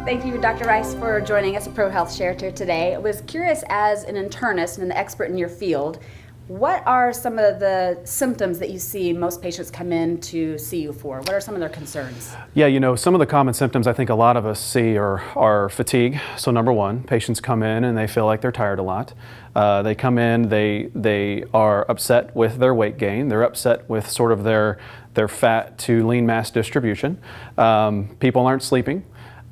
Thank you, Dr. Rice, for joining us at ProHealth Share today. I was curious, as an internist and an expert in your field, what are some of the symptoms that you see most patients come in to see you for? What are some of their concerns? Yeah, some of the common symptoms I think a lot of us see are fatigue. So number one, patients come in and they feel like they're tired a lot. They come in, they are upset with their weight gain. They're upset with sort of their fat to lean mass distribution. People aren't sleeping.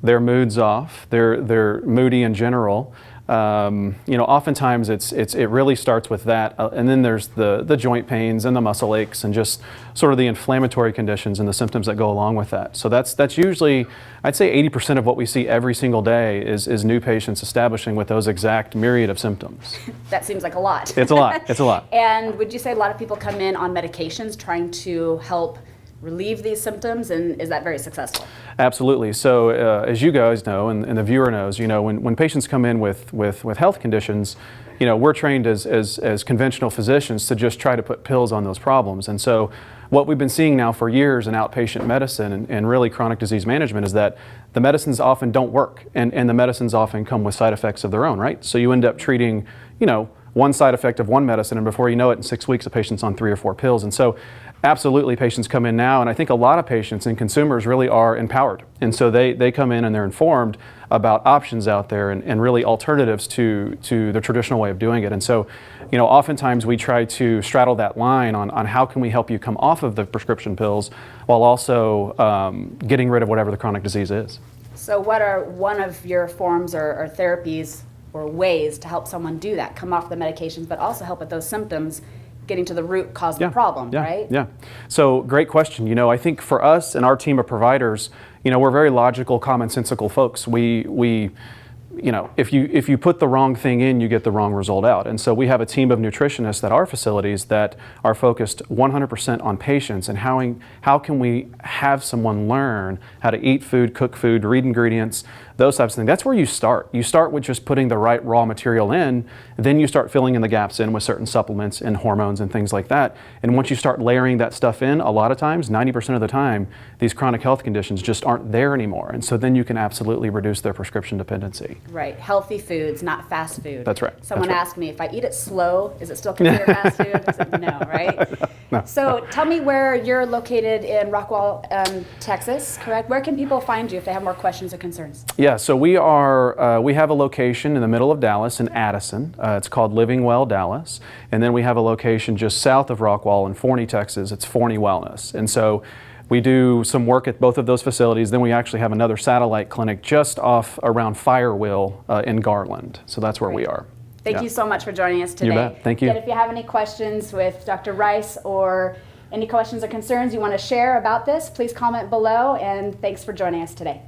Their mood's off. They're moody in general. Oftentimes it really starts with that, and then there's the joint pains and the muscle aches and just sort of the inflammatory conditions and the symptoms that go along with that. So that's usually, I'd say 80% of what we see every single day is new patients establishing with those exact myriad of symptoms. That seems like a lot. It's a lot. It's a lot. And would you say a lot of people come in on medications trying to help relieve these symptoms, and is that very successful? Absolutely. So as you guys know, and the viewer knows, when patients come in with health conditions, we're trained as conventional physicians to just try to put pills on those problems. And so what we've been seeing now for years in outpatient medicine and really chronic disease management is that the medicines often don't work, and the medicines often come with side effects of their own, right? So you end up treating, one side effect of one medicine, and before you know it, in 6 weeks, a patient's on 3 or 4 pills. And so absolutely, patients come in now, and I think a lot of patients and consumers really are empowered. And so they come in and they're informed about options out there and really alternatives to the traditional way of doing it. And so, oftentimes we try to straddle that line on how can we help you come off of the prescription pills while also getting rid of whatever the chronic disease is. So what are one of your forms or therapies or ways to help someone do that, come off the medications, but also help with those symptoms, getting to the root cause of the problem, right? Yeah. So great question. I think for us and our team of providers, we're very logical, commonsensical folks. We if you put the wrong thing in, you get the wrong result out. And so we have a team of nutritionists at our facilities that are focused 100% on patients and how can we have someone learn how to eat food, cook food, read ingredients, those types of things. That's where you start. You start with just putting the right raw material in, then you start filling in the gaps in with certain supplements and hormones and things like that. And once you start layering that stuff in, a lot of times, 90% of the time, these chronic health conditions just aren't there anymore. And so then you can absolutely reduce their prescription dependency. Right, healthy foods, not fast food. That's right. Someone asked me, if I eat it slow, is it still considered fast food? I said, no, right? No. So tell me where you're located in Rockwall, Texas, correct? Where can people find you if they have more questions or concerns? Yeah, so we have a location in the middle of Dallas in Addison. It's called Living Well Dallas. And then we have a location just south of Rockwall in Forney, Texas. It's Forney Wellness. And so we do some work at both of those facilities. Then we actually have another satellite clinic just off around Firewheel in Garland. So that's where we are. Thank you so much for joining us today. You bet. Thank you. And if you have any questions with Dr. Rice or any questions or concerns you want to share about this, please comment below, and thanks for joining us today.